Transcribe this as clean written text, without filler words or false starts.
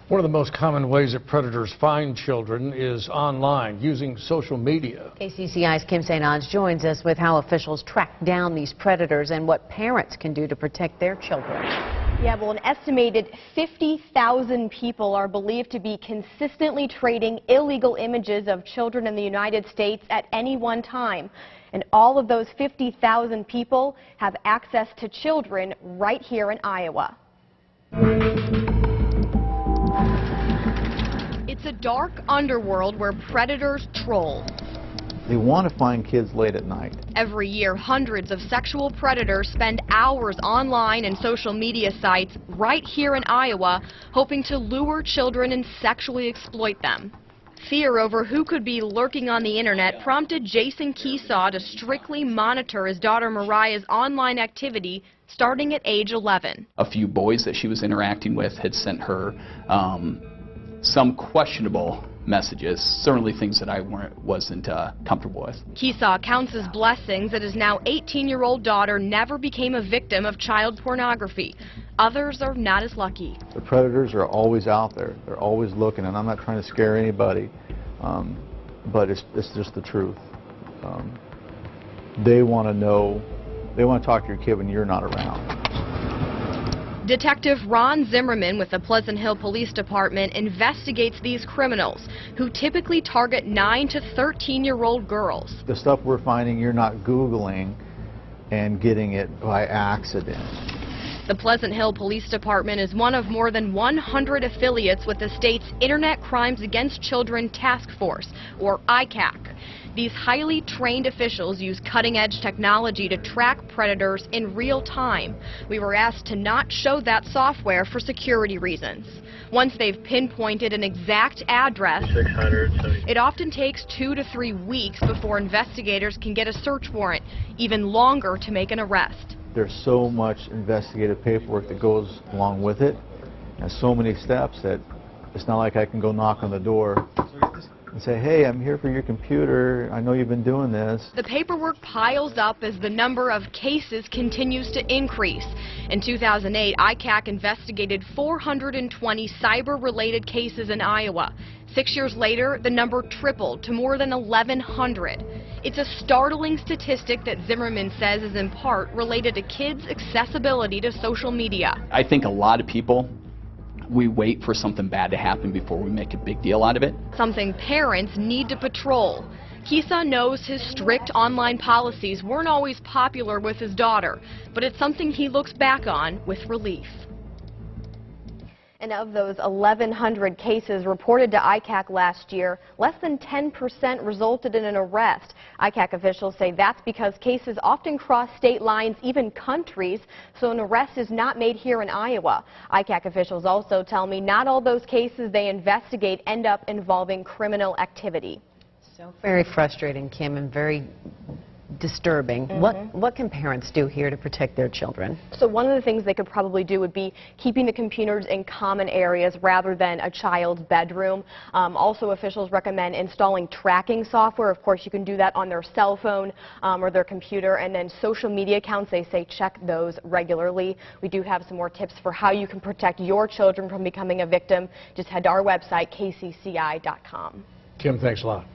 One of the most common ways that predators find children is online, using social media. KCCI's Kim St. Onge joins us with how officials track down these predators and what parents can do to protect their children. Yeah, well, an estimated 50,000 people are believed to be consistently trading illegal images of children in the United States at any one time. And all of those 50,000 people have access to children right here in Iowa. It's a dark underworld where predators troll. They want to find kids late at night. Every year, hundreds of sexual predators spend hours online and social media sites right here in Iowa, hoping to lure children and sexually exploit them. Fear over who could be lurking on the internet prompted Jason Keesaw to strictly monitor his daughter Mariah's online activity starting at age 11. A few boys that she was interacting with had sent her some questionable messages, certainly things that I wasn't comfortable with. Keesaw counts his blessings that his now 18-year-old daughter never became a victim of child pornography. Others are not as lucky. The predators are always out there. They're always looking, and I'm not trying to scare anybody, but it's just the truth. They want to know, they want to talk to your kid when you're not around. Detective Ron Zimmerman with the Pleasant Hill Police Department investigates these criminals who typically target 9 to 13-year-old girls. The stuff we're finding, you're not Googling and getting it by accident. The Pleasant Hill Police Department is one of more than 100 affiliates with the state's Internet Crimes Against Children Task Force, or ICAC. These highly trained officials use cutting-edge technology to track predators in real time. We were asked to not show that software for security reasons. Once they've pinpointed an exact address, it often takes 2 to 3 weeks before investigators can get a search warrant, even longer to make an arrest. There's so much investigative paperwork that goes along with it, and so many steps that it's not like I can go knock on the door and say, hey, I'm here for your computer, I know you've been doing this. The paperwork piles up as the number of cases continues to increase. In 2008, ICAC investigated 420 cyber-related cases in Iowa. 6 years later, the number tripled to more than 1,100. It's a startling statistic that Zimmerman says is in part related to kids' accessibility to social media. I think a lot of people, we wait for something bad to happen before we make a big deal out of it. Something parents need to patrol. Keesaw knows his strict online policies weren't always popular with his daughter, but it's something he looks back on with relief. And of those 1,100 cases reported to ICAC last year, less than 10% resulted in an arrest. ICAC officials say that's because cases often cross state lines, even countries, so an arrest is not made here in Iowa. ICAC officials also tell me not all those cases they investigate end up involving criminal activity. So very frustrating, Kim, and very disturbing. What can parents do here to protect their children? So one of the things they could probably do would be keeping the computers in common areas rather than a child's bedroom. Also, officials recommend installing tracking software. Of course, you can do that on their cell phone or their computer. And then social media accounts, they say check those regularly. We do have some more tips for how you can protect your children from becoming a victim. Just head to our website, kcci.com. Kim, thanks a lot.